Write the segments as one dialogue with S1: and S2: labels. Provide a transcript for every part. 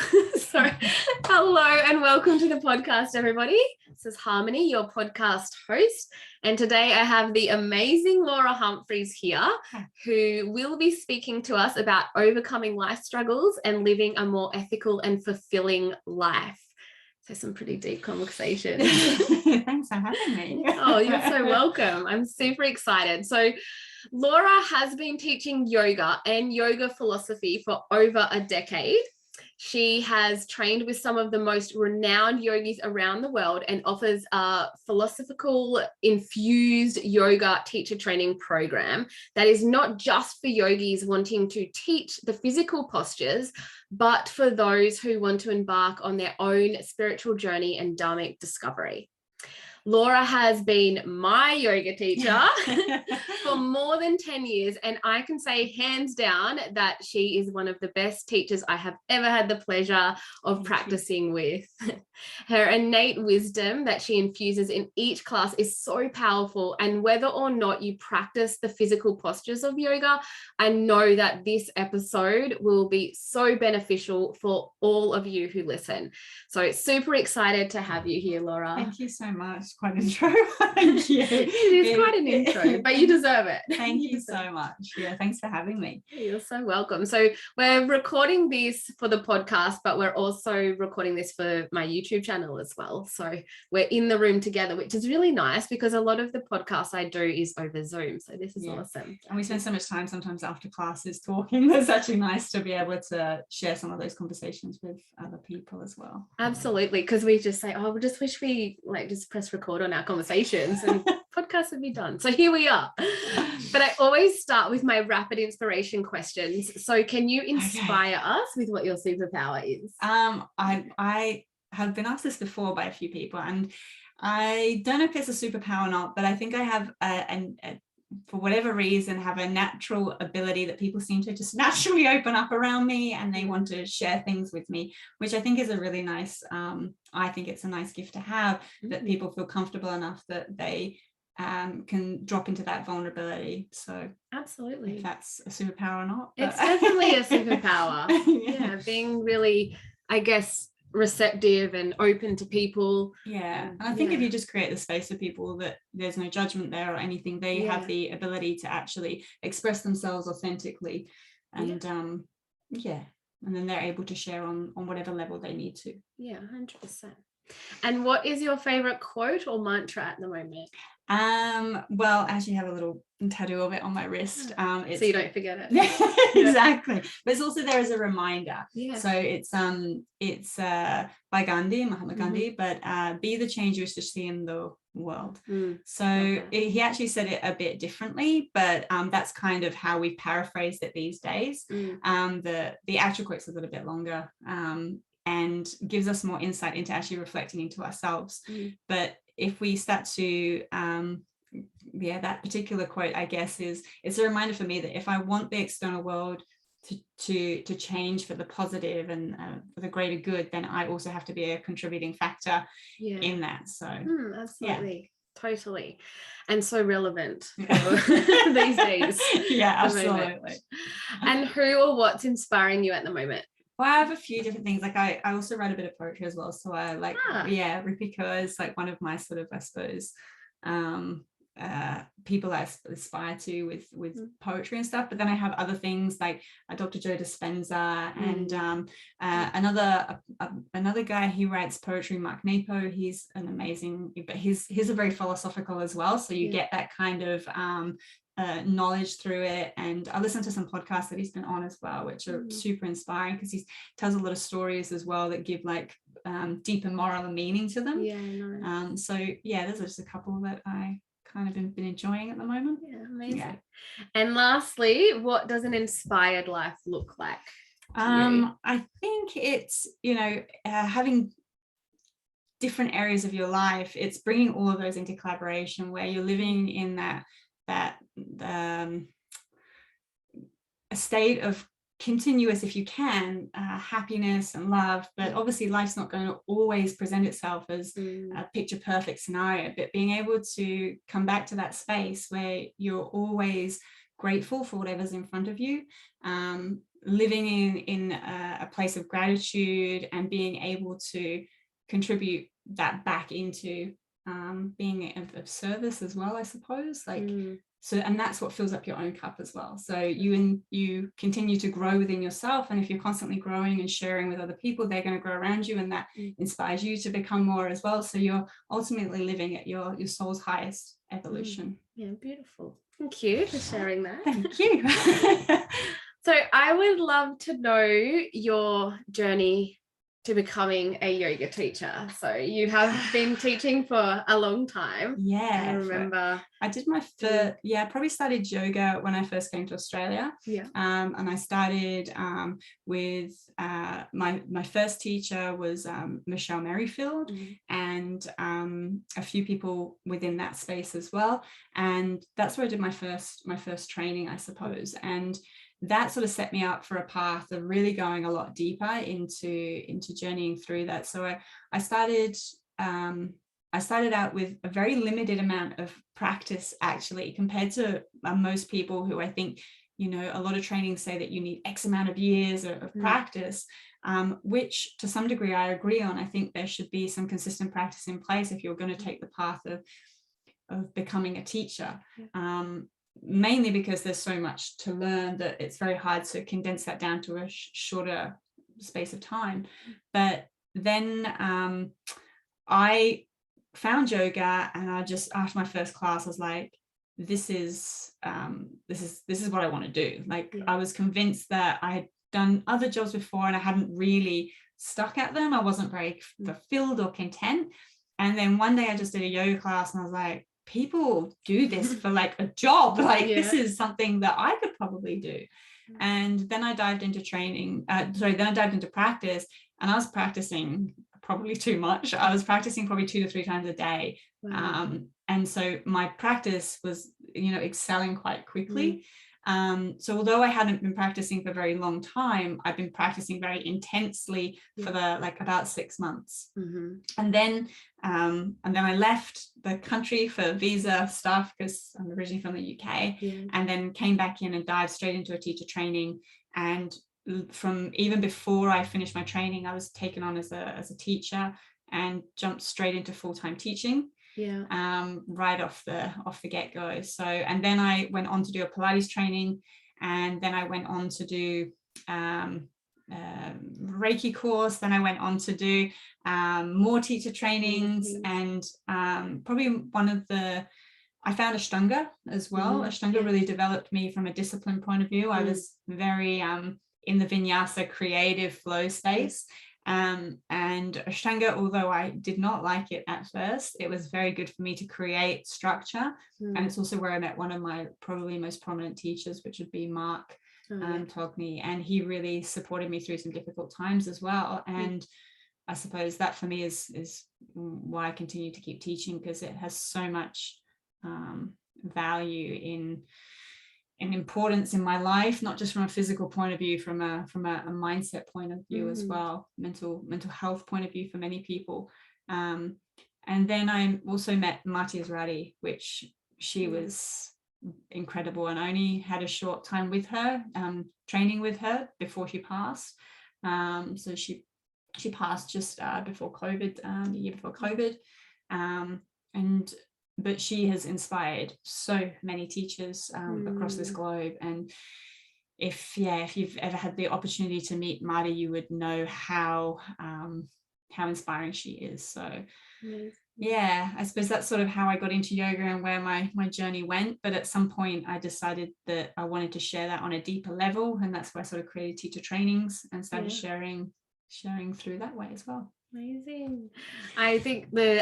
S1: So, hello and welcome to the podcast, everybody. This is Harmony, your podcast host. And today I have the amazing Laura Humphreys here, who will be speaking to us about overcoming life struggles and living a more ethical and fulfilling life. So some pretty deep conversation.
S2: Thanks for having me.
S1: Oh, you're so welcome. I'm super excited. So Laura has been teaching yoga and yoga philosophy for over a decade. She has trained with some of the most renowned yogis around the world and offers a philosophical infused yoga teacher training program that is not just for yogis wanting to teach the physical postures, but for those who want to embark on their own spiritual journey and dharmic discovery. Laura has been my yoga teacher for more than 10 years, and I can say hands down that she is one of the best teachers I have ever had the pleasure of practicing with. Her innate wisdom that she infuses in each class is so powerful, and whether or not you practice the physical postures of yoga, I know that this episode will be so beneficial for all of you who listen. So super excited to have you here, Laura.
S2: Thank you so much. Quite an intro. Thank you.
S1: It is quite an intro, but you deserve it.
S2: Thank you so much. Yeah, thanks for having me.
S1: You're so welcome. So we're recording this for the podcast, but we're also recording this for my YouTube channel as well. So we're in the room together, which is really nice because a lot of the podcasts I do is over Zoom. So this is awesome.
S2: And we spend so much time sometimes after classes talking. It's actually nice to be able to share some of those conversations with other people as well.
S1: Absolutely, because we just say, oh, we just wish we just press record on our conversations and podcast would be done. So here we are. But I always start with my rapid inspiration questions. So can you inspire us with what your superpower is?
S2: I have been asked this before by a few people, and I don't know if it's a superpower or not, but I think I have for whatever reason, have a natural ability that people seem to just naturally open up around me and they want to share things with me, which I think is a really nice, I think it's a nice gift to have, that people feel comfortable enough that they can drop into that vulnerability. So
S1: absolutely,
S2: if that's a superpower or not.
S1: It's definitely a superpower. Yeah, being really, I guess, receptive and open to people.
S2: And I think if you just create the space for people that there's no judgment there or anything, they have the ability to actually express themselves authentically, and and then they're able to share on whatever level they need to.
S1: 100%. And what is your favorite quote or mantra at the moment?
S2: Well, I actually have a little tattoo of it on my wrist.
S1: So you don't forget it.
S2: Exactly. But it's also there as a reminder. So it's by Gandhi, Mahatma Gandhi, but be the change you wish to see in the world. So he actually said it a bit differently, but that's kind of how we paraphrased it these days. The actual quote's a little bit longer, and gives us more insight into actually reflecting into ourselves. But if we start to that particular quote, I guess, it's a reminder for me that if I want the external world to change for the positive and for the greater good, then I also have to be a contributing factor in that. So
S1: absolutely. Totally. And so relevant these days.
S2: Absolutely.
S1: And who or what's inspiring you at the moment?
S2: Well, I have a few different things. Like I also write a bit of poetry as well. So I like, Ripika is like one of my sort of, I suppose, people I aspire to with poetry and stuff. But then I have other things like Dr. Joe Dispenza and another guy who writes poetry, Mark Napo. He's an amazing, but he's a very philosophical as well. So you get that kind of knowledge through it. And I listen to some podcasts that he's been on as well, which are super inspiring because he tells a lot of stories as well that give like deeper moral meaning to them. Nice. So there's just a couple that I kind of been enjoying at the moment.
S1: Amazing. And lastly, what does an inspired life look like to you?
S2: I think it's having different areas of your life. It's bringing all of those into collaboration where you're living in that a state of continuous, if you can, happiness and love. But obviously life's not going to always present itself as a picture perfect scenario, but being able to come back to that space where you're always grateful for whatever's in front of you, living in a place of gratitude and being able to contribute that back into being of service as well, I suppose. Like, so, and that's what fills up your own cup as well. So you continue to grow within yourself, and if you're constantly growing and sharing with other people, they're going to grow around you, and that inspires you to become more as well. So you're ultimately living at your soul's highest evolution.
S1: Yeah, beautiful. Thank you for sharing that.
S2: Thank you.
S1: So I would love to know your journey to becoming a yoga teacher. So you have been teaching for a long time.
S2: Yeah,
S1: I remember.
S2: I did my first, I probably started yoga when I first came to Australia.
S1: Yeah.
S2: And I started with my first teacher was Michelle Merrifield, and a few people within that space as well. And that's where I did my first training, I suppose. And that sort of set me up for a path of really going a lot deeper into journeying through that. So I started out with a very limited amount of practice, actually, compared to most people who, I think, you know, a lot of trainings say that you need X amount of years of practice, which to some degree I agree on. I think there should be some consistent practice in place if you're going to take the path of becoming a teacher. Mainly because there's so much to learn that it's very hard to condense that down to a shorter space of time. But then I found yoga, and I just, after my first class, I was like, this is what I want to do. Like, I was convinced that I had done other jobs before and I hadn't really stuck at them. I wasn't very fulfilled or content. And then one day I just did a yoga class, and I was like, people do this for like a job. Like, this is something that I could probably do. And then I dived into then I dived into practice, and I was practicing probably too much. I was practicing probably 2 to 3 times a day. And so my practice was, you know, excelling quite quickly. So although I hadn't been practicing for a very long time, I've been practicing very intensely for about 6 months. And then I left the country for visa stuff, because I'm originally from the UK, and then came back in and dived straight into a teacher training. And from even before I finished my training, I was taken on as a teacher and jumped straight into full-time teaching. Right off the get-go. So, and then I went on to do a Pilates training, and then I went on to do Reiki course. Then I went on to do more teacher trainings, and probably I found Ashtanga as well. Ashtanga really developed me from a discipline point of view. I was very in the vinyasa creative flow space. And Ashtanga, although I did not like it at first, it was very good for me to create structure. And it's also where I met one of my probably most prominent teachers, which would be Mark Togney, and he really supported me through some difficult times as well. And I suppose that for me is why I continue to keep teaching, because it has so much value in importance in my life, not just from a physical point of view, from a mindset point of view as well, mental health point of view for many people. And then I also met Marty Ezrati, which she was incredible, and I only had a short time with her, training with her before she passed. So she passed just before COVID, the year before COVID, but she has inspired so many teachers across this globe. And if you've ever had the opportunity to meet Marty, you would know how inspiring she is. So I suppose that's sort of how I got into yoga and where my journey went. But at some point I decided that I wanted to share that on a deeper level, and that's why I sort of created teacher trainings and started sharing through that way as well.
S1: Amazing. I think the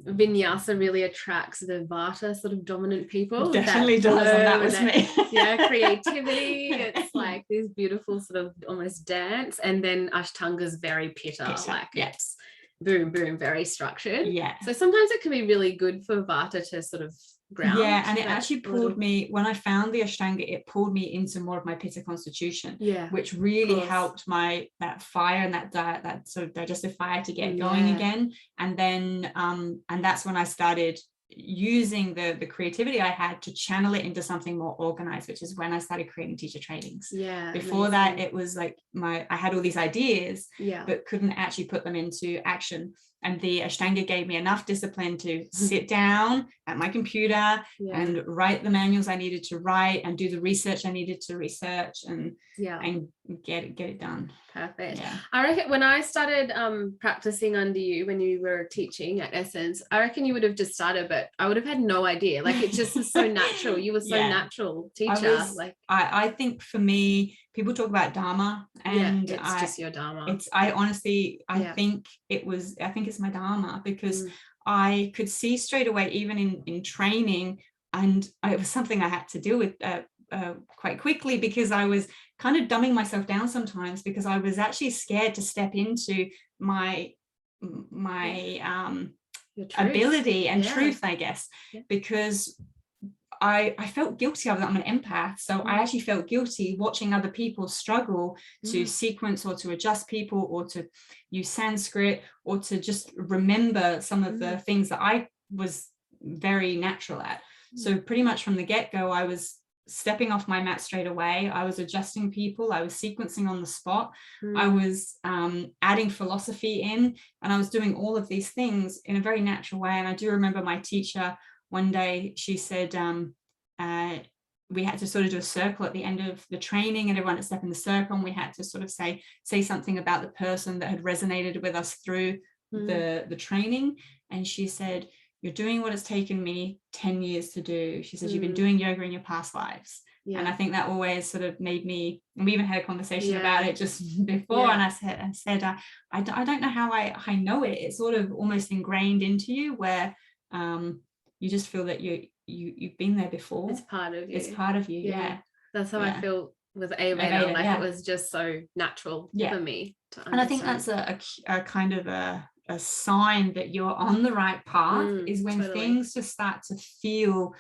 S1: vinyasa really attracts the vata sort of dominant people.
S2: It definitely does, and that was me.
S1: Creativity. It's like this beautiful sort of almost dance, and then Ashtanga's very pitta. It's boom, boom, very structured. So sometimes it can be really good for vata to sort of ground.
S2: And it actually pulled me, when I found the Ashtanga, it pulled me into more of my pitta constitution, which really helped that fire and that sort of digestive fire to get going again. And then and that's when I started using the creativity I had to channel it into something more organized, which is when I started creating teacher trainings.
S1: Yeah.
S2: Before that, it was like I had all these ideas,
S1: yeah,
S2: but couldn't actually put them into action. And the Ashtanga gave me enough discipline to sit down at my computer and write the manuals I needed to write and do the research I needed to research and get it done.
S1: Perfect. Yeah. I reckon when I started practicing under you, when you were teaching at Essence, I reckon you would have just started, but I would have had no idea. Like, it just is so natural. You were so natural teacher.
S2: I think for me, people talk about Dharma, and
S1: it's just your Dharma.
S2: I honestly think it's my Dharma, because I could see straight away, even in training, and it was something I had to deal with quite quickly, because I was kind of dumbing myself down sometimes, because I was actually scared to step into my ability and truth, I guess, because I felt guilty of that. I'm an empath, so I actually felt guilty watching other people struggle to sequence or to adjust people or to use Sanskrit or to just remember some of the things that I was very natural at. So pretty much from the get-go, I was stepping off my mat straight away. I was adjusting people. I was sequencing on the spot. I was adding philosophy in, and I was doing all of these things in a very natural way. And I do remember my teacher one day, she said, we had to sort of do a circle at the end of the training, and everyone had to step in the circle, and we had to sort of say something about the person that had resonated with us through the training. And she said, "You're doing what it's taken me 10 years to do." She said, "You've been doing yoga in your past lives." And I think that always sort of made me, and we even had a conversation about it just before. And I said, I don't know how I know it. It's sort of almost ingrained into you, where you just feel that you've been there before. It's part of you. It's part of you. Yeah.
S1: That's how I feel with Ayurveda. Like, it was just so natural for me to understand.
S2: And I think that's a kind of a sign that you're on the right path, is when things just start to feel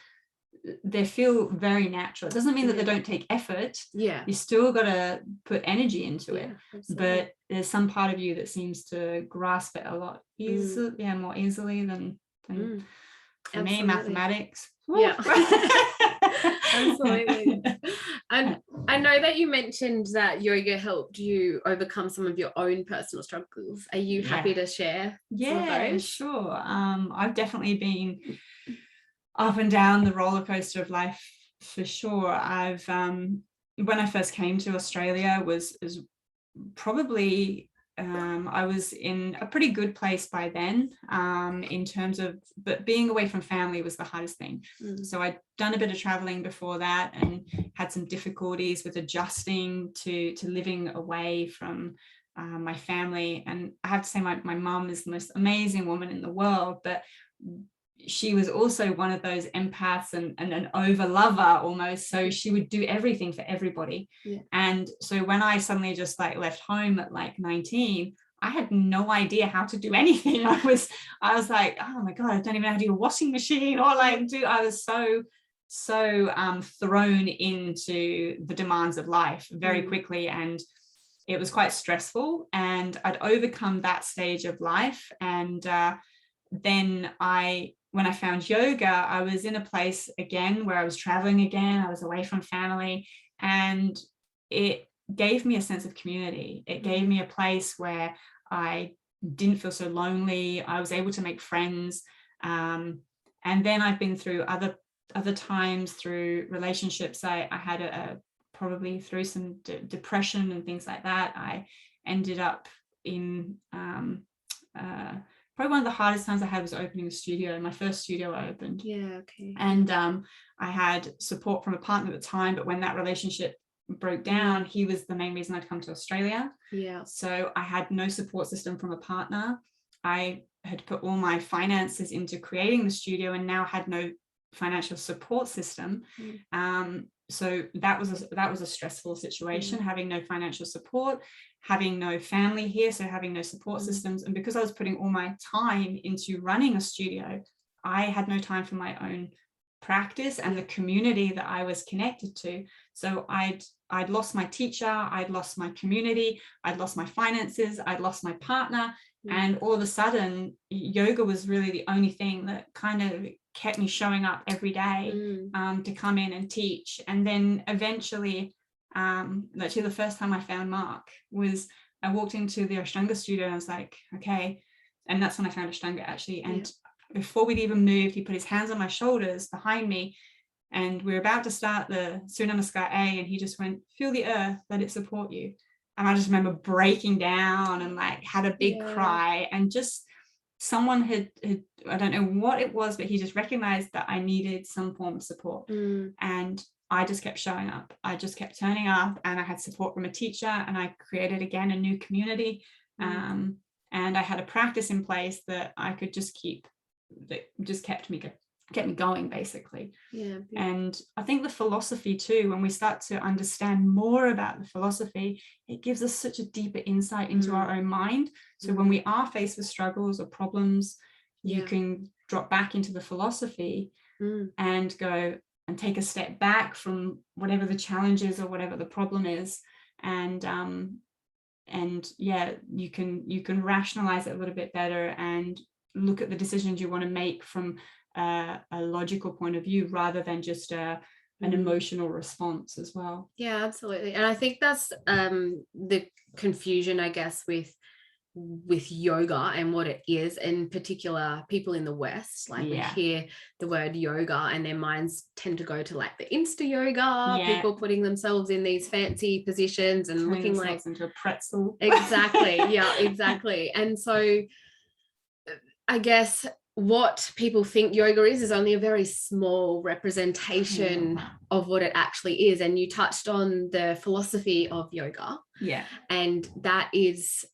S2: very natural. It doesn't mean that they don't take effort. You still got to put energy into it. Absolutely. But there's some part of you that seems to grasp it a lot more easily than for me, mathematics.
S1: Absolutely. And I know that you mentioned that yoga helped you overcome some of your own personal struggles. Are you happy to share some of those?
S2: Sure. I've definitely been up and down the roller coaster of life, for sure. I've when I first came to Australia was probably I was in a pretty good place by then, in terms of, but being away from family was the hardest thing. So I'd done a bit of traveling before that and had some difficulties with adjusting to living away from my family. And I have to say, my mum is the most amazing woman in the world, but she was also one of those empaths and an over lover almost. So she would do everything for everybody. And so when I suddenly just left home at 19, I had no idea how to do anything. I was like, oh my God, I don't even know how to do a washing machine, or I was so thrown into the demands of life very quickly. And it was quite stressful, and I'd overcome that stage of life. And then when I found yoga, I was in a place again where I was traveling again. I was away from family, and it gave me a sense of community. It gave me a place where I didn't feel so lonely. I was able to make friends. And then I've been through other times through relationships. I had probably through some depression and things like that. I ended up in probably one of the hardest times I had was opening a studio. My first studio I opened. And I had support from a partner at the time, but when that relationship broke down, he was the main reason I'd come to Australia. So I had no support system from a partner. I had put all my finances into creating the studio and now had no financial support system. So that was a stressful situation, having no financial support, having no family here, so having no support systems. And because I was putting all my time into running a studio, I had no time for my own practice and the community that I was connected to. So I'd lost my teacher, I'd lost my community, I'd lost my finances, I'd lost my partner. And all of a sudden, yoga was really the only thing that kind of kept me showing up every day to come in and teach. And then eventually, actually the first time I found Mark was I walked into the Ashtanga studio and I was like, okay. And that's when I found Ashtanga actually. And before we'd even moved, he put his hands on my shoulders behind me. And we were about to start the Surya Namaskar A, and he just went, feel the earth, let it support you. And I just remember breaking down and like had a big cry, and just someone had I don't know what it was, but he just recognized that I needed some form of support. And I just kept showing up. I just kept turning up, and I had support from a teacher, and I created again a new community. And I had a practice in place that I could just keep, that just kept me going basically. And I think the philosophy too, when we start to understand more about the philosophy, it gives us such a deeper insight into our own mind. So when we are faced with struggles or problems, you can drop back into the philosophy and go and take a step back from whatever the challenge is or whatever the problem is, and you can rationalize it a little bit better and look at the decisions you want to make from a logical point of view rather than just an emotional response as well.
S1: Yeah, absolutely. And I think that's the confusion, I guess, with yoga and what it is. In particular, people in the West, like we hear the word yoga and their minds tend to go to like the Insta yoga, people putting themselves in these fancy positions and looking like
S2: into a pretzel.
S1: Exactly. Exactly. And so I guess what people think yoga is only a very small representation of what it actually is. And you touched on the philosophy of yoga. And that is,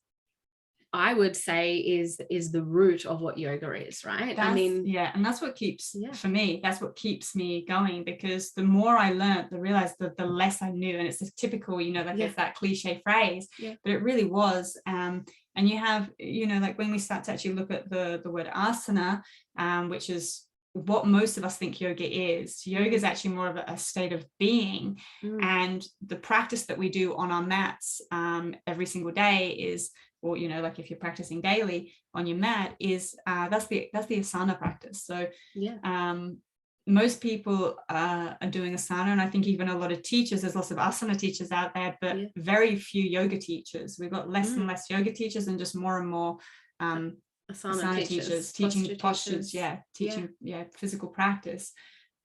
S1: I would say, is the root of what yoga is, right?
S2: And that's what keeps, for me, that's what keeps me going, because the more I learned, I realized that the less I knew. And it's a typical, it's that cliche phrase, but it really was. And you have, like when we start to actually look at the word asana, which is what most of us think yoga is. Yoga is actually more of a state of being. And the practice that we do on our mats every single day is, or like if you're practicing daily on your mat, is that's the asana practice. So most people are doing asana, and I think even a lot of teachers, there's lots of asana teachers out there, but very few yoga teachers. We've got less and less yoga teachers and just more and more asana teachers teaching postures, teaching physical practice,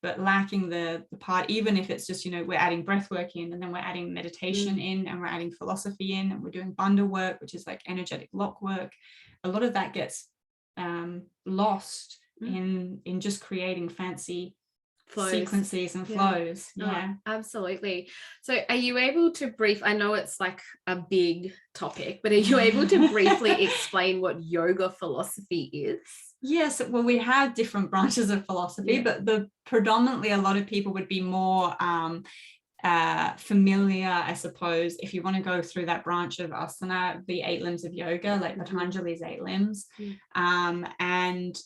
S2: but lacking the part, even if it's just we're adding breath work in, and then we're adding meditation in, and we're adding philosophy in, and we're doing bandha work, which is like energetic lock work. A lot of that gets lost in just creating fancy sequences and flows.
S1: Absolutely. So are you able to I know it's like a big topic, but are you able to briefly explain what yoga philosophy is?
S2: Yes, well, we have different branches of philosophy, but predominantly a lot of people would be more familiar, I suppose, if you want to go through that branch of asana, the 8 limbs of yoga, like Patanjali's 8 limbs. And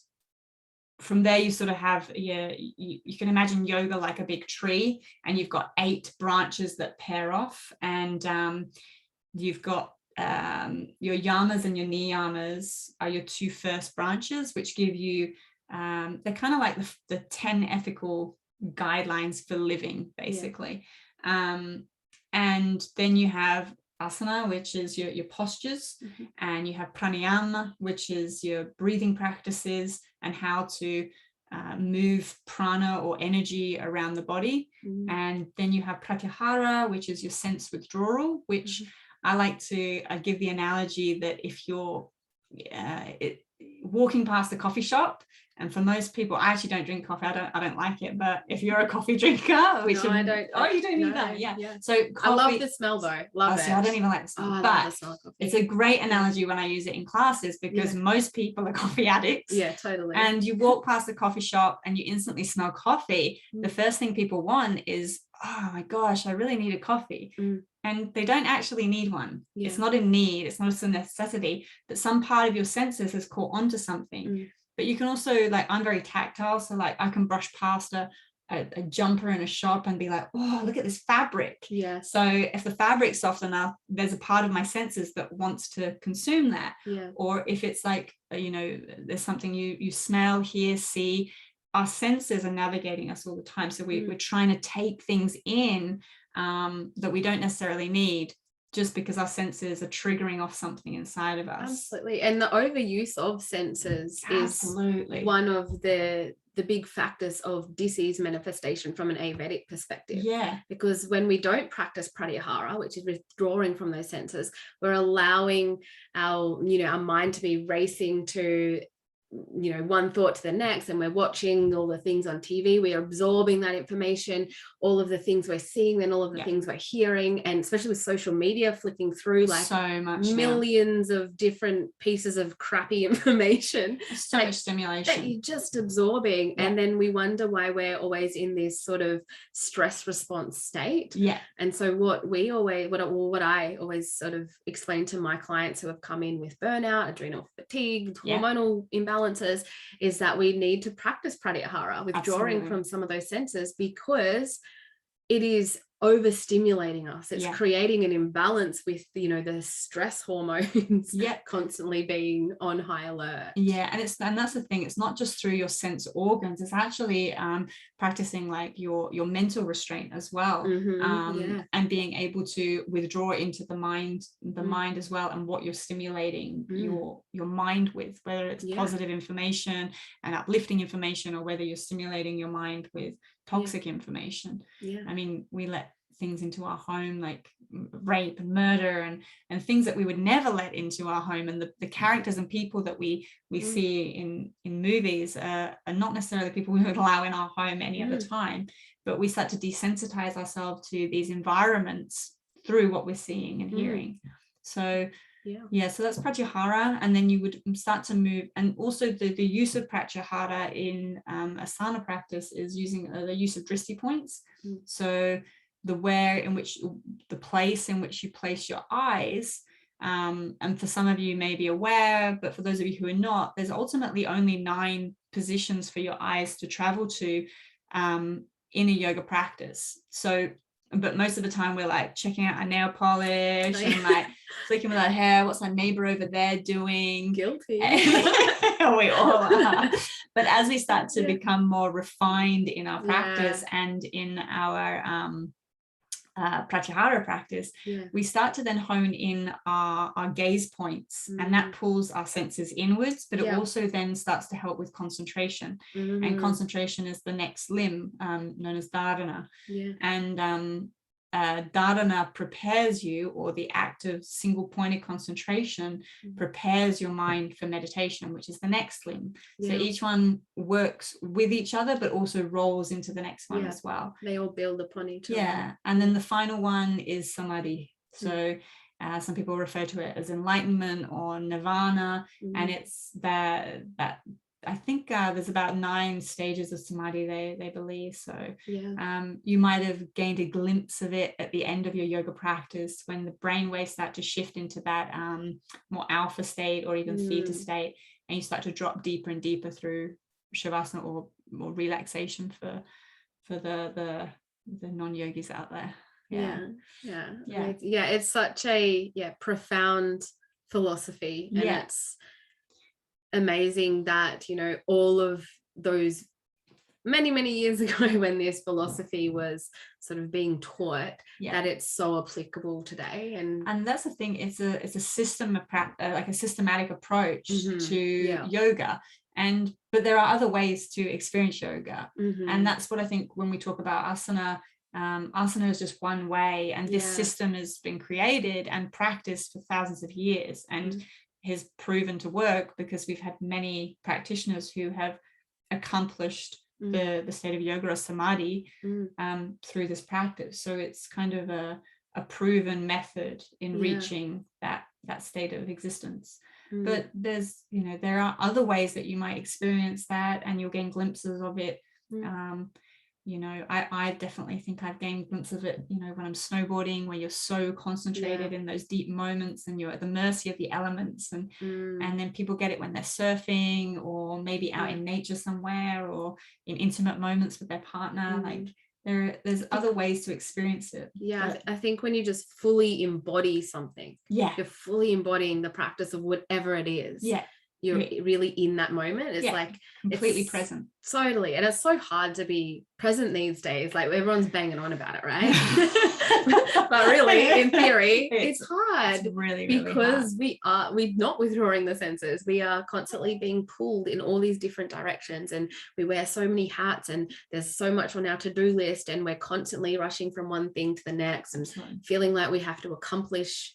S2: from there you sort of have you can imagine yoga like a big tree, and you've got 8 branches that pair off, and you've got your yamas and your niyamas are your 2 first branches, which give you they're kind of like the 10 ethical guidelines for living, basically. And then you have asana, which is your postures, and you have pranayama, which is your breathing practices and how to move prana or energy around the body. And then you have pratyahara, which is your sense withdrawal, which I like to give the analogy that if you're walking past a coffee shop, and for most people, I actually don't drink coffee. I don't like it. But if you're a coffee drinker, I don't. Oh, you don't either. Yeah. So coffee,
S1: I love the smell though. Love it.
S2: See, I don't even like the smell. But the smell of coffee. It's a great analogy when I use it in classes, because most people are coffee addicts.
S1: Yeah, totally.
S2: And you walk past a coffee shop and you instantly smell coffee. The first thing people want is, oh my gosh, I really need a coffee. And they don't actually need one. It's not a need. It's not a necessity. But some part of your senses has caught onto something. But you can also, like, I'm very tactile. So like I can brush past a jumper in a shop and be like, oh, look at this fabric. So if the fabric's soft enough, there's a part of my senses that wants to consume that. Or if it's like, there's something you smell, hear, see, our senses are navigating us all the time. So we're trying to take things in that we don't necessarily need, just because our senses are triggering off something inside of us.
S1: Absolutely. And the overuse of senses is one of the big factors of disease manifestation from an Ayurvedic perspective.
S2: Yeah.
S1: Because when we don't practice pratyahara, which is withdrawing from those senses, we're allowing our mind to be racing to one thought to the next, and we're watching all the things on TV, we are absorbing that information, all of the things we're seeing, then all of the things we're hearing, and especially with social media flicking through like
S2: so much
S1: millions of different pieces of crappy information,
S2: so much stimulation
S1: that you're just absorbing. And then we wonder why we're always in this sort of stress response state. And so what I always sort of explain to my clients who have come in with burnout, adrenal fatigue, hormonal imbalance, is that we need to practice pratyahara, withdrawing from some of those senses, because it is overstimulating us. It's creating an imbalance with the stress hormones constantly being on high alert.
S2: And that's the thing, it's not just through your sense organs, it's actually practicing like your mental restraint as well, and being able to withdraw into the mind as well, and what you're stimulating your mind with, whether it's positive information and uplifting information, or whether you're stimulating your mind with toxic information. I mean, we let things into our home like rape and murder and things that we would never let into our home, and the characters and people that we see in movies are not necessarily people we would allow in our home any other time, but we start to desensitize ourselves to these environments through what we're seeing and hearing. So so that's pratyahara. And then you would start to move, and also the use of pratyahara in asana practice is using the use of drishti points. So the place in which you place your eyes, and for some of you may be aware, but for those of you who are not, there's ultimately only 9 positions for your eyes to travel to in a yoga practice. So but most of the time we're like checking out our nail polish and like flicking with our hair, what's our neighbor over there doing?
S1: Guilty.
S2: We all are. But as we start to become more refined in our practice and in our pratyahara practice, we start to then hone in our gaze points, and that pulls our senses inwards, but it also then starts to help with concentration. And concentration is the next limb, known as dharana. And dharana prepares you, or the act of single pointed concentration prepares your mind for meditation, which is the next limb. So each one works with each other, but also rolls into the next one as well.
S1: They all build upon each other.
S2: And then the final one is samadhi. So some people refer to it as enlightenment or nirvana, and it's that I think there's about 9 stages of samadhi, they believe. So you might have gained a glimpse of it at the end of your yoga practice, when the brain waves start to shift into that more alpha state or even theta state, and you start to drop deeper and deeper through shavasana or relaxation for the non-yogis out there.
S1: It's such a profound philosophy, and it's amazing that all of those many years ago, when this philosophy was sort of being taught, that it's so applicable today. And
S2: that's the thing, it's a system of like a systematic approach to yoga, but there are other ways to experience yoga, and that's what I think when we talk about asana. Asana is just one way, and this system has been created and practiced for thousands of years, and has proven to work because we've had many practitioners who have accomplished the state of yoga or samadhi through this practice. So it's kind of a proven method in reaching that state of existence. But there's there are other ways that you might experience that, and you'll gain glimpses of it. I definitely think I've gained glimpses of it, when I'm snowboarding, where you're so concentrated in those deep moments, and you're at the mercy of the elements, and then people get it when they're surfing, or maybe out in nature somewhere, or in intimate moments with their partner. Like there's other ways to experience it.
S1: I think when you just fully embody something, you're fully embodying the practice of whatever it is. you're really in that moment. It's like
S2: completely present.
S1: Totally. And it's so hard to be present these days. Like everyone's banging on about it, right? But really, in theory, it's hard.
S2: It's really
S1: because
S2: hard.
S1: we're not withdrawing the senses. We are constantly being pulled in all these different directions, and we wear so many hats, and there's so much on our to-do list, and we're constantly rushing from one thing to the next and feeling like we have to accomplish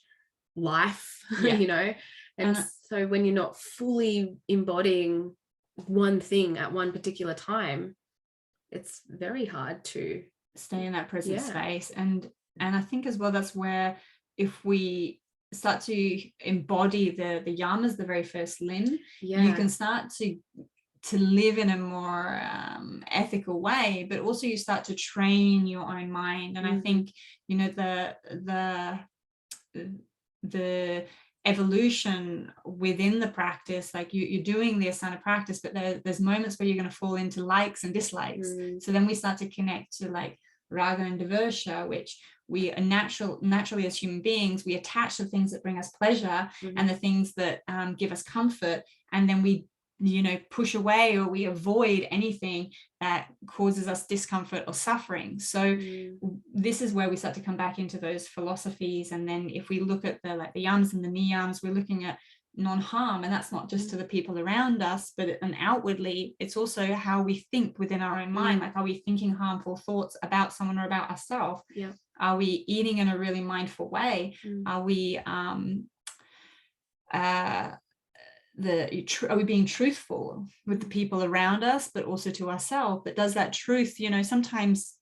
S1: life, you know. And so when you're not fully embodying one thing at one particular time, it's very hard to
S2: stay in that present space. And I think as well, that's where if we start to embody the yamas, the very first limb, you can start to live in a more ethical way, but also you start to train your own mind. And I think, you know, the evolution within the practice, like you're doing the asana practice, but there's moments where you're going to fall into likes and dislikes. So then we start to connect to like raga and doversha, which we are naturally as human beings, we attach to things that bring us pleasure and the things that give us comfort, and then we, you know, push away or we avoid anything that causes us discomfort or suffering. So this is where we start to come back into those philosophies. And then if we look at the yams and the niyams, we're looking at non-harm, and that's not just to the people around us, but and outwardly it's also how we think within our own mind. Like, are we thinking harmful thoughts about someone or about ourselves? Are we eating in a really mindful way? Are we are we being truthful with the people around us, but also to ourselves? But does that truth, you know, sometimes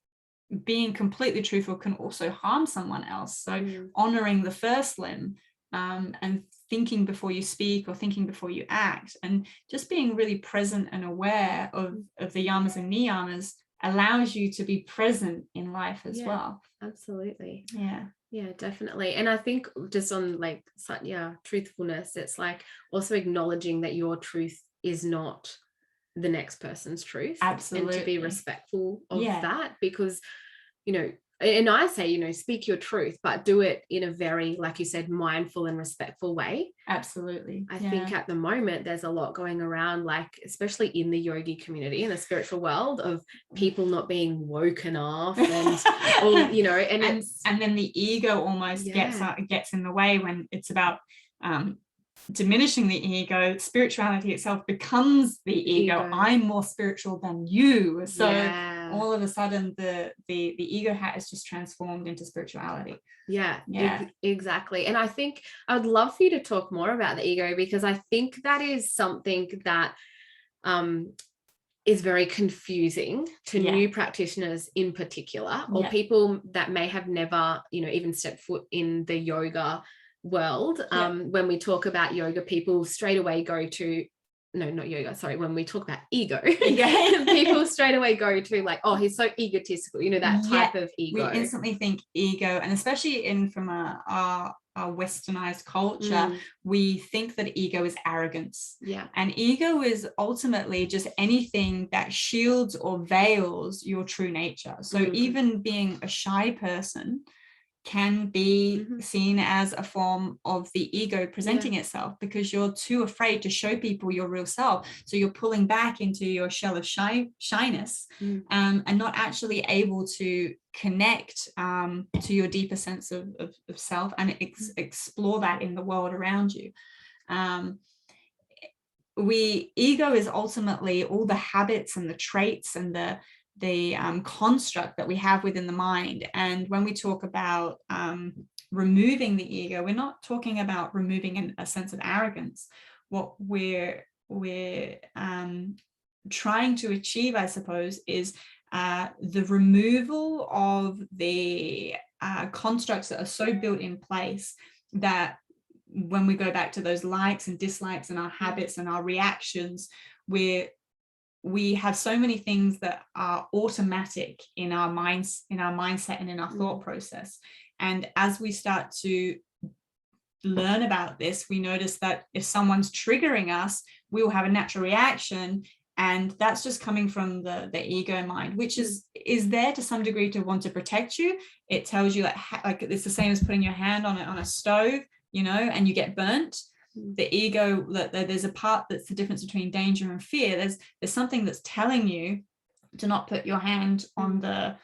S2: being completely truthful can also harm someone else. So honoring the first limb, and thinking before you speak or thinking before you act, and just being really present and aware of the yamas and niyamas allows you to be present in life as well.
S1: Absolutely. Yeah, definitely. And I think just on like truthfulness, it's like also acknowledging that your truth is not the next person's truth.
S2: Absolutely.
S1: And to be respectful of that, because, you know, and I say, you know, speak your truth, but do it in a very, like you said, mindful and respectful way.
S2: Absolutely.
S1: I think at the moment there's a lot going around, like especially in the yogi community, in the spiritual world, of people not being woken off, and all, you know, and
S2: then the ego almost gets in the way when it's about diminishing the ego. Spirituality itself becomes the ego. I'm more spiritual than you. So all of a sudden the ego hat is just transformed into spirituality.
S1: Exactly. And I think I'd love for you to talk more about the ego, because I think that is something that is very confusing to new practitioners in particular, or people that may have never, you know, even stepped foot in the yoga world. When we talk about yoga, people straight away go to when we talk about ego, people straight away go to like, oh, he's so egotistical, you know, that type of ego.
S2: We instantly think ego, and especially from our westernized culture, we think that ego is arrogance. And ego is ultimately just anything that shields or veils your true nature. So even being a shy person can be seen as a form of the ego presenting itself, because you're too afraid to show people your real self. So you're pulling back into your shell of shyness, and not actually able to connect to your deeper sense of self and explore that in the world around you. Ego is ultimately all the habits and the traits and the construct that we have within the mind. And when we talk about removing the ego, we're not talking about removing a sense of arrogance. What we're trying to achieve, I suppose, is the removal of the constructs that are so built in place that when we go back to those likes and dislikes and our habits and our reactions, we have so many things that are automatic in our minds, in our mindset, and in our thought process. And as we start to learn about this, we notice that if someone's triggering us, we will have a natural reaction, and that's just coming from the ego mind, which is there to some degree to want to protect you. It tells you like it's the same as putting your hand on a stove, you know, and you get burnt. the ego, that there's a part that's the difference between danger and fear. There's something that's telling you to not put your hand on the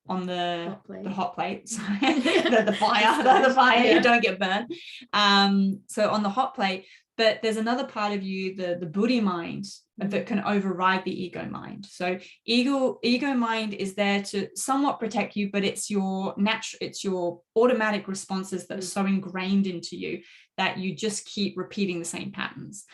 S2: hot plate, the fire, you don't get burnt. So on the hot plate, but there's another part of you, the buddhi mind, that can override the ego mind. So ego mind is there to somewhat protect you, but it's your automatic responses that are so ingrained into you that you just keep repeating the same patterns.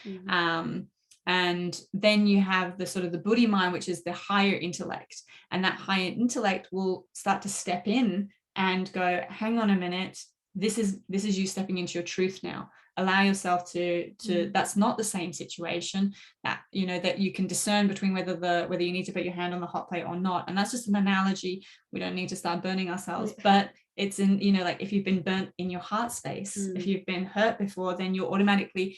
S2: And then you have the sort of the buddhi mind, which is the higher intellect, and that higher intellect will start to step in and go, hang on a minute, this is you stepping into your truth now. Allow yourself to that's not the same situation, that that you can discern between whether you need to put your hand on the hot plate or not. And that's just an analogy. We don't need to start burning ourselves, but it's in, like if you've been burnt in your heart space, if you've been hurt before, then you're automatically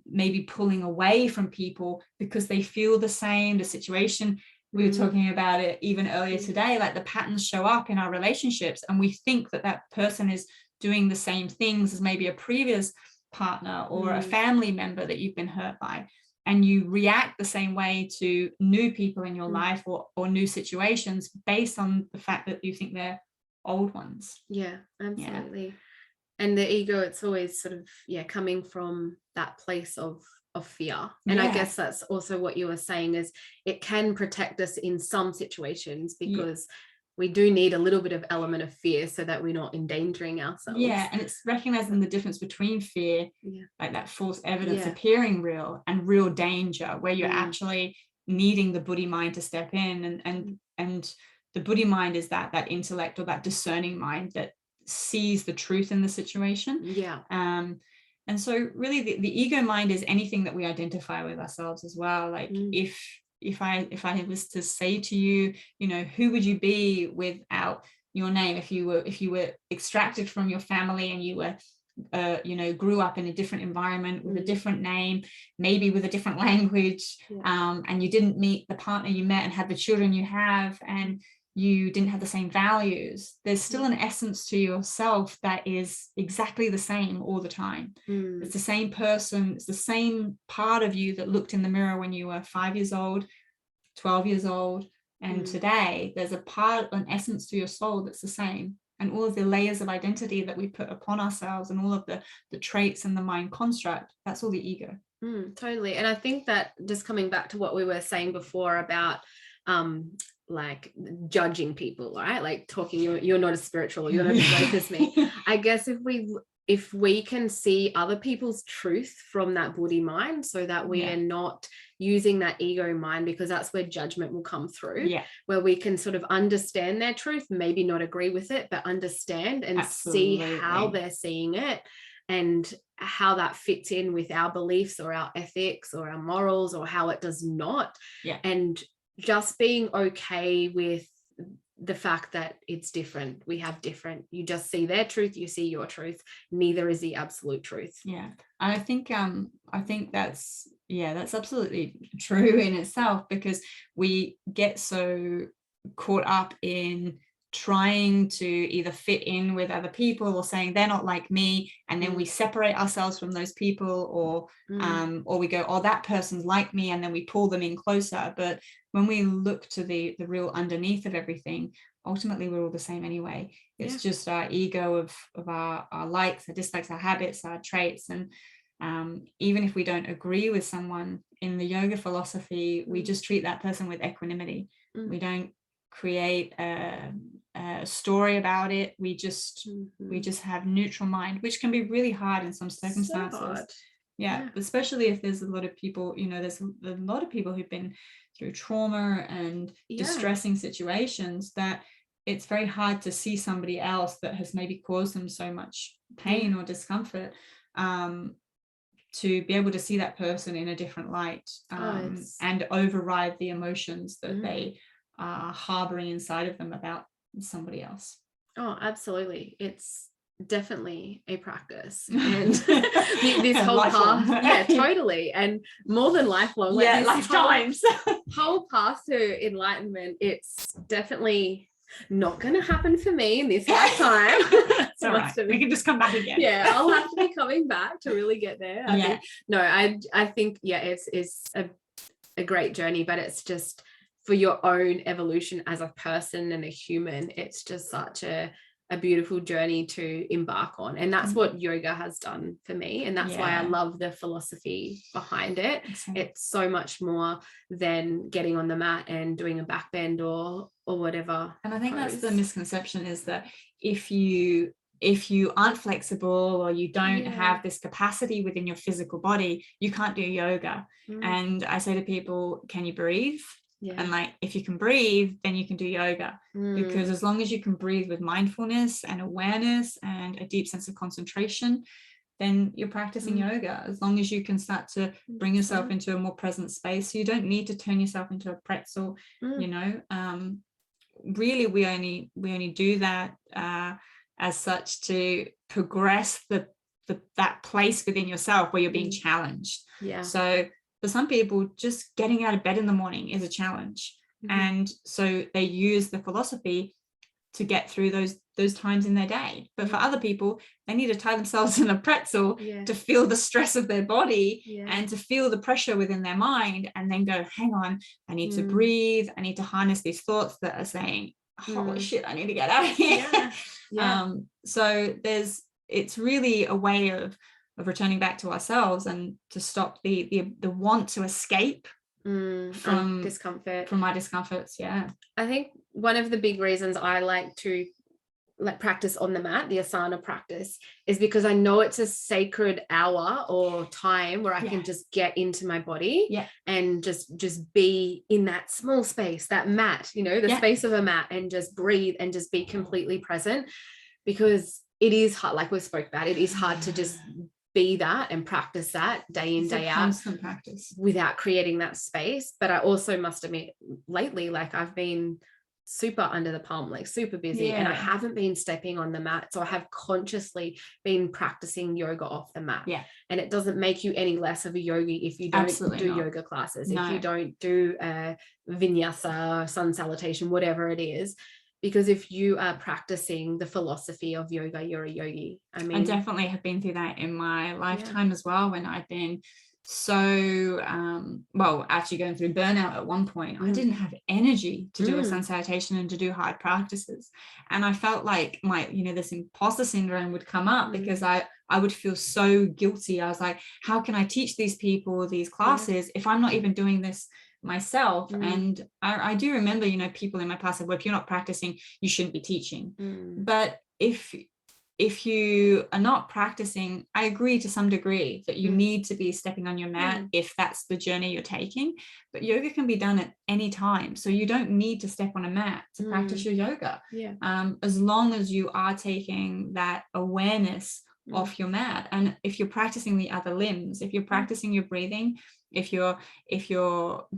S2: maybe pulling away from people because they feel the same, the situation. We were talking about it even earlier today, like the patterns show up in our relationships, and we think that person is doing the same things as maybe a previous partner or a family member that you've been hurt by, and you react the same way to new people in your life or new situations based on the fact that you think they're old ones.
S1: Absolutely. And the ego, it's always sort of coming from that place of fear. And I guess that's also what you were saying, is it can protect us in some situations, because we do need a little bit of element of fear so that we're not endangering ourselves.
S2: And it's recognizing the difference between fear, like that false evidence appearing real, and real danger, where you're actually needing the buddhi mind to step in, and the buddhi mind is that intellect or that discerning mind that sees the truth in the situation. And so really the ego mind is anything that we identify with ourselves as well. Like if I was to say to you, who would you be without your name? If you were extracted from your family and you were grew up in a different environment with a different name, maybe with a different language, and you didn't meet the partner you met and had the children you have, and you didn't have the same values, there's still an essence to yourself that is exactly the same all the time. It's the same person, it's the same part of you that looked in the mirror when you were 5 years old, 12 years old, and today there's an essence to your soul that's the same. And all of the layers of identity that we put upon ourselves, and all of the traits and the mind construct, that's all the ego.
S1: Totally. And I think that, just coming back to what we were saying before about like judging people, right? Like talking, you're not as spiritual, you're not as woke as me. I guess if we can see other people's truth from that buddhi mind, so that we are not using that ego mind, because that's where judgment will come through, where we can sort of understand their truth, maybe not agree with it, but understand and see how they're seeing it, and how that fits in with our beliefs or our ethics or our morals, or how it does not. And just being okay with the fact that it's different. We have different, you just see their truth, you see your truth, neither is the absolute truth. And
S2: I think that's absolutely true in itself, because we get so caught up in trying to either fit in with other people, or saying they're not like me, and then we separate ourselves from those people, or we go, oh, that person's like me, and then we pull them in closer. But when we look to the real underneath of everything, ultimately we're all the same anyway. It's just our ego of our likes, our dislikes, our habits, our traits. And even if we don't agree with someone in the yoga philosophy, we just treat that person with equanimity. We don't create a story about it. We just have neutral mind, which can be really hard in some circumstances. So especially if there's a lot of people, there's a lot of people who've been through trauma and distressing situations, that it's very hard to see somebody else that has maybe caused them so much pain or discomfort, to be able to see that person in a different light, and override the emotions that they are harboring inside of them about somebody else.
S1: Oh, absolutely. It's definitely a practice, and this whole path, totally, and more than lifelong, lifetimes. Whole path to enlightenment, it's definitely Not going to happen for me in this lifetime.
S2: It's all right. We can just come back again.
S1: Yeah, I'll have to be coming back to really get there. I think it's a great journey, but it's just for your own evolution as a person and a human. It's just such a beautiful journey to embark on, and that's what yoga has done for me, and that's why I love the philosophy behind it. It's so much more than getting on the mat and doing a back bend or whatever.
S2: And I think that's the misconception, is that if you aren't flexible, or you don't have this capacity within your physical body, you can't do yoga. And I say to people, can you breathe? And like, if you can breathe, then you can do yoga, because as long as you can breathe with mindfulness and awareness and a deep sense of concentration, then you're practicing yoga. As long as you can start to bring yourself into a more present space, so you don't need to turn yourself into a pretzel. You know, really, we only do that as such to progress that place within yourself where you're being challenged. So for some people, just getting out of bed in the morning is a challenge. And so they use the philosophy to get through those times in their day. But for other people, they need to tie themselves in a pretzel to feel the stress of their body and to feel the pressure within their mind, and then go, hang on, I need to breathe. I need to harness these thoughts that are saying, oh shit, I need to get out of here. So it's really a way of returning back to ourselves, and to stop the want to escape from
S1: discomfort,
S2: from my discomforts.
S1: I think one of the big reasons I like to practice on the mat, the asana practice, is because I know it's a sacred hour or time where I can just get into my body and just be in that small space, that mat, you know, the space of a mat, and just breathe and just be completely present, because it is hard, like we spoke about, it is hard to just be that and practice that day in, day out,
S2: constant practice,
S1: without creating that space. But I also must admit, lately, like, I've been super under the pump, like super busy, and I haven't been stepping on the mat. So I have consciously been practicing yoga off the mat. And it doesn't make you any less of a yogi if you don't do yoga classes, if you don't do a vinyasa, sun salutation, whatever it is. Because if you are practicing the philosophy of yoga, you're a yogi. I mean,
S2: I definitely have been through that in my lifetime as well, when I've been so actually going through burnout at one point. I didn't have energy to do a sun salutation and to do hard practices, and I felt like my, you know, this imposter syndrome would come up, because I would feel so guilty. I was like, how can I teach these people these classes if I'm not even doing this myself? And I do remember, you know, people in my past said, well, if you're not practicing, you shouldn't be teaching. But if you are not practicing, I agree to some degree that you need to be stepping on your mat if that's the journey you're taking. But yoga can be done at any time, so you don't need to step on a mat to practice your yoga. As long as you are taking that awareness off your mat. And if you're practicing the other limbs, if you're practicing your breathing, if you're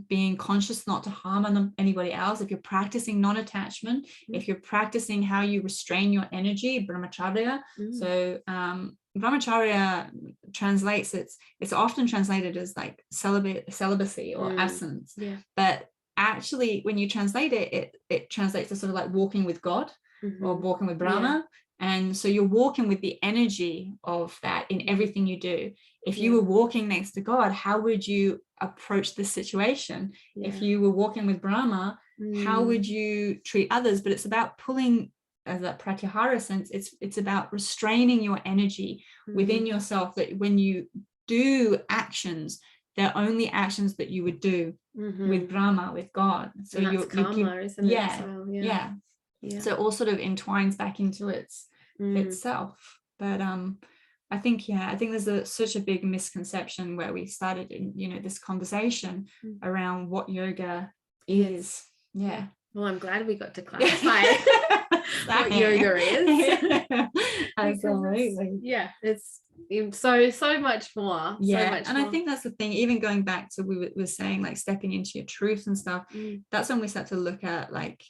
S2: being conscious not to harm anybody else, if you're practicing non-attachment, if you're practicing how you restrain your energy, brahmacharya. So brahmacharya translates, it's often translated as like celibacy or abstinence, but actually when you translate it translates to sort of like walking with God or walking with Brahma. And so you're walking with the energy of that in everything you do. If you were walking next to God, how would you approach this situation? If you were walking with Brahma, how would you treat others? But it's about pulling, as that pratyahara sense, it's about restraining your energy within yourself, that when you do actions, they're only actions that you would do with Brahma, with God. So
S1: and that's karma, isn't it? So,
S2: so it all sort of entwines back into itself. But I think there's such a big misconception where we started in, you know, this conversation around what yoga is.
S1: Well, I'm glad we got to clarify what yoga is.
S2: Absolutely.
S1: It's so much more.
S2: I think that's the thing, even going back to we were saying, like stepping into your truth and stuff, that's when we start to look at like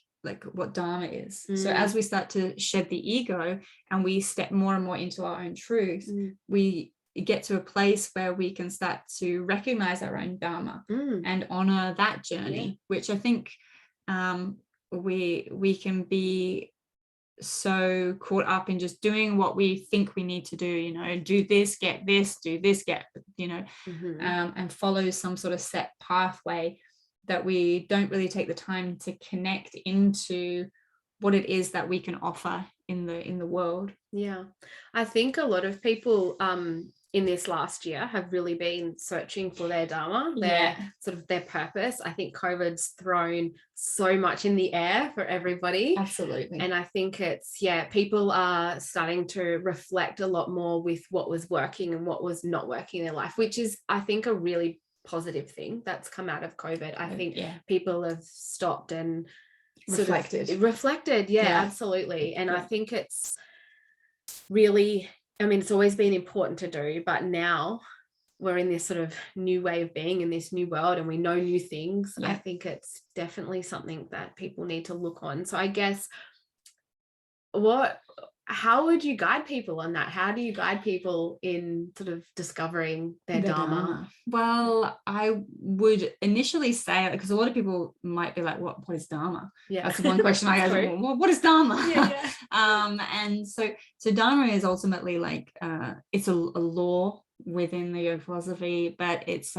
S2: what Dharma is. So as we start to shed the ego and we step more and more into our own truth, we get to a place where we can start to recognize our own Dharma and honor that journey, which I think we can be so caught up in just doing what we think we need to do, you know, do this, get this, do this, get, you know, and follow some sort of set pathway, that we don't really take the time to connect into what it is that we can offer in the world.
S1: Yeah, I think a lot of people in this last year have really been searching for their Dharma, their sort of their purpose. I think COVID's thrown so much in the air for everybody.
S2: Absolutely.
S1: And I think it's, people are starting to reflect a lot more with what was working and what was not working in their life, which is, I think, a really positive thing that's come out of COVID. I think people have stopped and reflected. Absolutely. And I think it's really, I mean, it's always been important to do, but now we're in this sort of new way of being in this new world, and we know new things. I think it's definitely something that people need to look on. So I guess, how would you guide people on that? How do you guide people in sort of discovering their Dharma?
S2: Well, I would initially say, because a lot of people might be like, what is Dharma? That's the one question I ask, well, what is Dharma? And so Dharma is ultimately like, it's a law within the yoga philosophy, but it's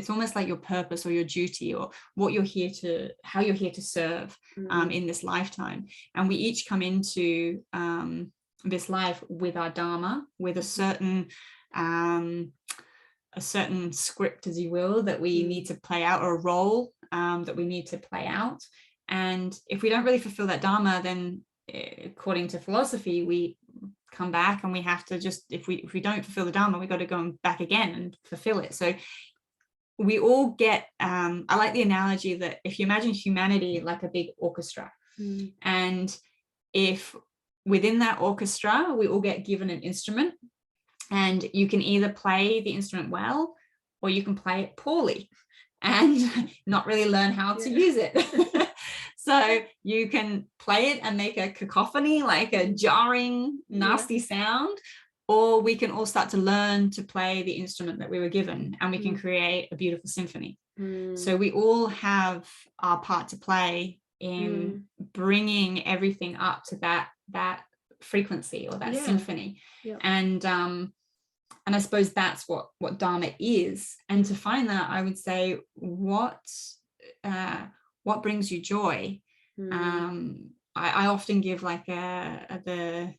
S2: almost like your purpose or your duty, or what you're here to, how you're here to serve in this lifetime. And we each come into this life with our Dharma, with a certain script, as you will, that we need to play out, or a role that we need to play out. And if we don't really fulfill that Dharma, then according to philosophy, we come back and we have to just, if we don't fulfill the Dharma, we got to go back again and fulfill it. So we all get, I like the analogy that if you imagine humanity like a big orchestra, and if within that orchestra, we all get given an instrument, and you can either play the instrument well, or you can play it poorly and not really learn how to use it. So you can play it and make a cacophony, like a jarring, nasty sound, or we can all start to learn to play the instrument that we were given, and we can create a beautiful symphony. So we all have our part to play in bringing everything up to that frequency, or that symphony. And I suppose that's what Dharma is. And to find that, I would say, what brings you joy? I often give like in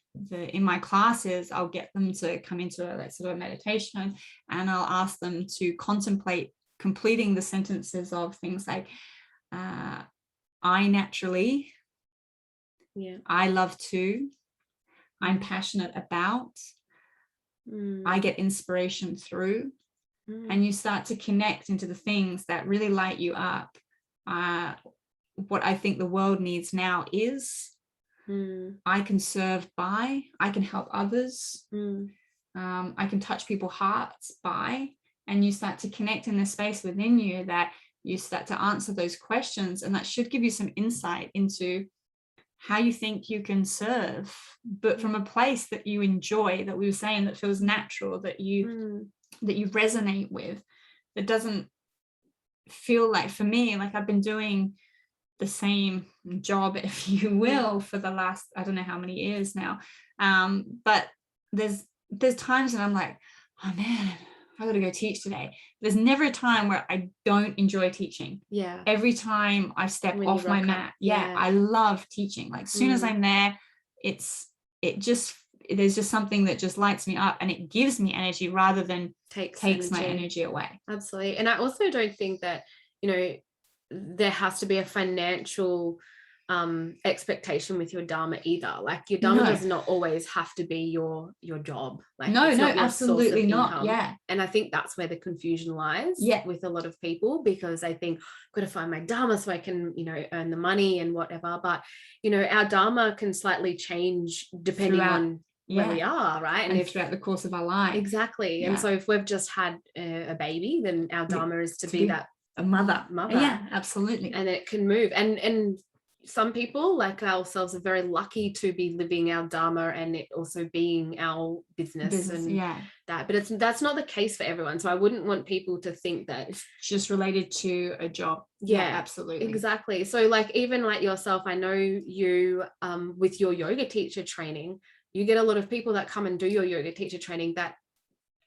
S2: my classes, I'll get them to come into a sort of meditation, and I'll ask them to contemplate completing the sentences of things like, I naturally, I love to, I'm passionate about, I get inspiration through. And you start to connect into the things that really light you up. What I think the world needs now is, I can serve by, I can help others, I can touch people's hearts by, and you start to connect in the space within you that you start to answer those questions, and that should give you some insight into how you think you can serve, but from a place that you enjoy, that we were saying, that feels natural, that you resonate with, that doesn't feel like, for me, like I've been doing the same job, if you will, for the last, I don't know how many years now, but there's times when I'm like, oh man, I gotta go teach today. There's never a time where I don't enjoy teaching. Every time I step off my mat, I love teaching. Like as soon as I'm there, there's just something that just lights me up, and it gives me energy rather than takes my energy away.
S1: Absolutely. And I also don't think that, there has to be a financial expectation with your Dharma either. Like your Dharma does not always have to be your job. Like
S2: no, absolutely not.
S1: And I think that's where the confusion lies with a lot of people, because they think, I've got to find my Dharma so I can, earn the money and whatever. But, our Dharma can slightly change depending on where we are, right?
S2: And throughout the course of our life.
S1: Exactly. And so if we've just had a baby, then our Dharma is to be that
S2: a mother. Yeah, absolutely.
S1: And it can move. And some people like ourselves are very lucky to be living our Dharma, and it also being our business and that, but that's not the case for everyone. So I wouldn't want people to think that
S2: it's just related to a job.
S1: Yeah,
S2: absolutely.
S1: Exactly. So like, even like yourself, I know you, with your yoga teacher training, you get a lot of people that come and do your yoga teacher training that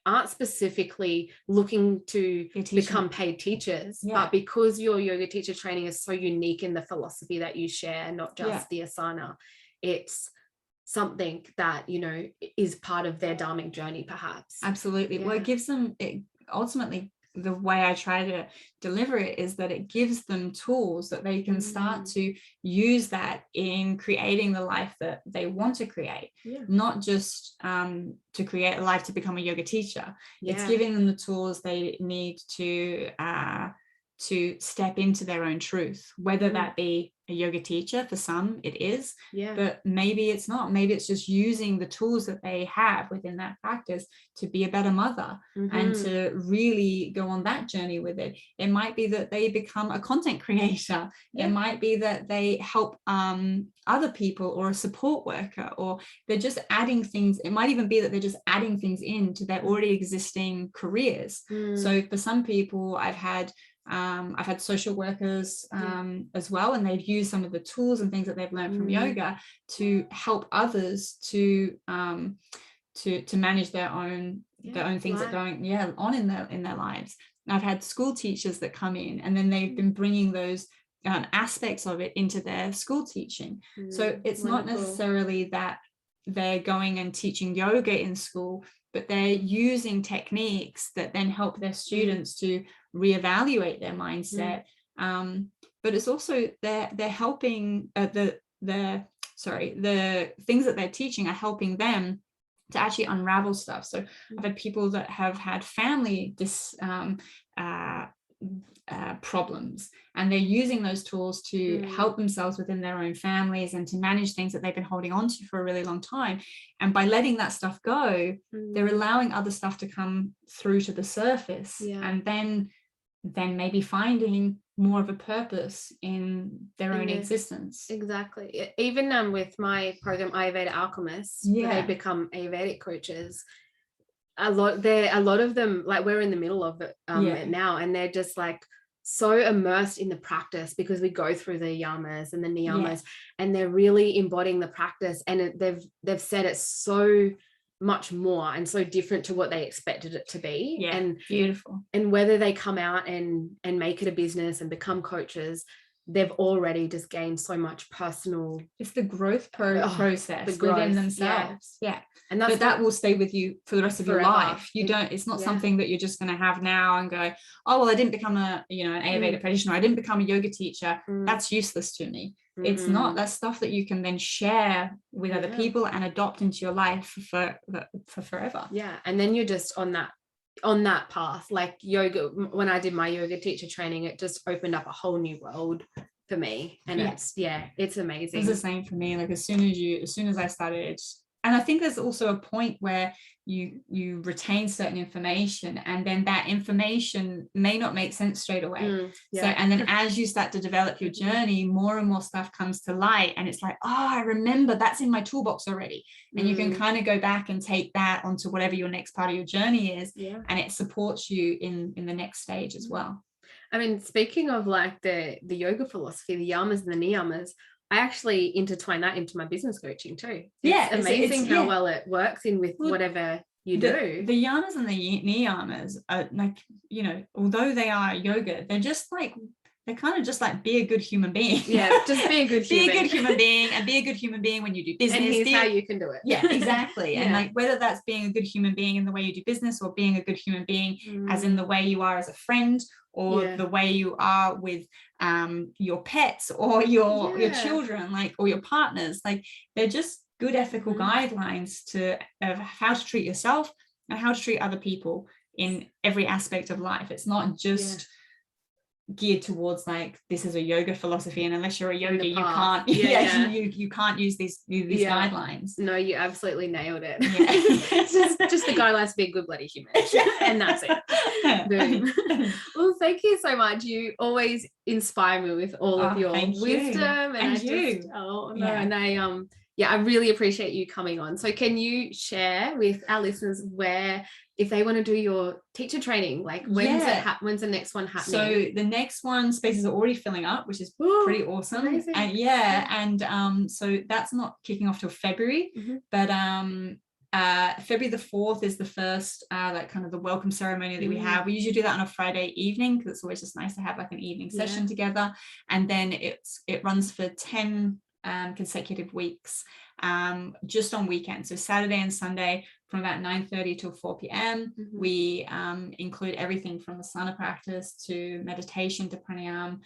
S1: aren't specifically looking to become paid teachers, but because your yoga teacher training is so unique in the philosophy that you share, not just the asana, it's something that, you know, is part of their dharmic journey, perhaps.
S2: Absolutely. Well, it gives them, ultimately, the way I try to deliver it is that it gives them tools that they can start to use that in creating the life that they want to create, not just to create a life to become a yoga teacher. It's giving them the tools they need to step into their own truth, whether that be a yoga teacher. For some it is, but maybe it's not. Maybe it's just using the tools that they have within that practice to be a better mother and to really go on that journey with it. It might be that they become a content creator. It might be that they help other people, or a support worker, or they're just adding things. It might even be that they're just adding things into their already existing careers. So for some people, I've had social workers as well, and they've used some of the tools and things that they've learned from yoga to help others to manage their own things that going on in their lives. And I've had school teachers that come in, and then they've been bringing those aspects of it into their school teaching. So it's not necessarily that they're going and teaching yoga in school, but they're using techniques that then help their students to reevaluate their mindset. But it's also they're helping the things that they're teaching are helping them to actually unravel stuff. So I've had people that have had family problems, and they're using those tools to help themselves within their own families and to manage things that they've been holding on to for a really long time. And by letting that stuff go, they're allowing other stuff to come through to the surface, and then maybe finding more of a purpose in their own existence.
S1: Exactly. Even with my program Ayurveda Alchemists, they become Ayurvedic coaches. A lot of them, like, we're in the middle of it now, and they're just like so immersed in the practice, because we go through the yamas and the niyamas, and they're really embodying the practice, and they've said it's so much more and so different to what they expected it to be. And
S2: beautiful.
S1: And whether they come out and make it a business and become coaches, they've already just gained so much personal.
S2: It's the growth process within themselves. And that will stay with you for the rest of your life. You don't, it's not something that you're just going to have now and go, oh well, I didn't become an Ayurveda practitioner, I didn't become a yoga teacher, that's useless to me. It's not. That's stuff that you can then share with other people and adopt into your life for forever.
S1: And then you're just on that path. Like yoga, when I did my yoga teacher training, it just opened up a whole new world for me, and it's amazing.
S2: It's the same for me. Like as soon as I started, and I think there's also a point where you retain certain information, and then that information may not make sense straight away. So, and then as you start to develop your journey, more and more stuff comes to light, and it's like, oh, I remember that's in my toolbox already. And you can kind of go back and take that onto whatever your next part of your journey is, and it supports you in the next stage as well.
S1: I mean, speaking of like the yoga philosophy, the yamas and the niyamas, I actually intertwine that into my business coaching too. It's amazing how well it works in with whatever you do.
S2: The yamas and the niyamas are like, although they are yoga, they're kind of just like, be a good human being.
S1: Just be a good human.
S2: Be a good human being, and be a good human being when you do business.
S1: And here's how you can do it.
S2: Exactly. And like, whether that's being a good human being in the way you do business, or being a good human being as in the way you are as a friend, or the way you are with your pets or your children, like, or your partners. Like, they're just good ethical guidelines of how to treat yourself and how to treat other people in every aspect of life. It's not just geared towards like, this is a yoga philosophy, and unless you're a yogi, you can't you can't use these guidelines.
S1: No, you absolutely nailed it. just the guidelines to be a good bloody human, and that's it. Boom. Well, thank you so much. You always inspire me with all of your wisdom, and Yeah, I really appreciate you coming on. So can you share with our listeners where, if they want to do your teacher training, like when's the next one happening?
S2: So the next one, spaces are already filling up, which is pretty awesome.
S1: Amazing.
S2: And so that's not kicking off till February, but February the 4th is the first like kind of the welcome ceremony that we have. We usually do that on a Friday evening because it's always just nice to have like an evening session together. And then it runs for 10 consecutive weeks, just on weekends. So Saturday and Sunday from about 9:30 till 4 p.m. We include everything from asana practice to meditation to pranayama.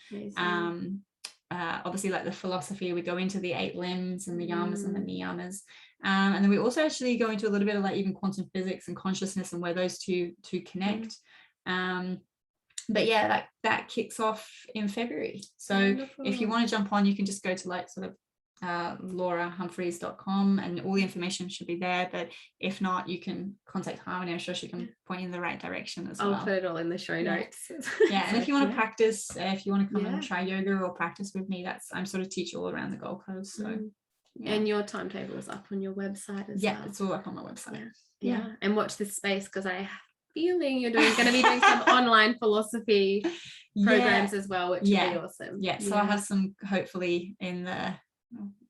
S2: Obviously, like the philosophy, we go into the 8 limbs and the yamas and the niyamas. And then we also actually go into a little bit of like even quantum physics and consciousness and where those two connect. But yeah, that kicks off in February. So wonderful. If you want to jump on, you can just go to like sort of laurahumphreys.com and all the information should be there. But if not, you can contact Harmony. I'm sure she can point you in the right direction as well.
S1: I'll put it all in the show notes.
S2: Yeah, and if you want to practice, if you want to come and try yoga or practice with me, I'm sort of teach all around the Gold Coast. So
S1: and your timetable is up on your website as well.
S2: It's all up on my website.
S1: Yeah. And watch this space, because I have a feeling you're going to be doing some online philosophy programs as well, which would be awesome.
S2: So I have some hopefully in the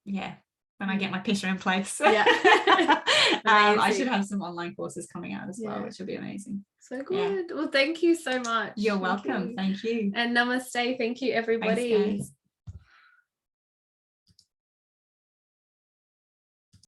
S2: when I get my picture in place. I should have some online courses coming out as well, which will be amazing.
S1: So good. Well, thank you so much.
S2: You're welcome. Thank you.
S1: And namaste. Thank you, everybody.
S2: Thanks, guys.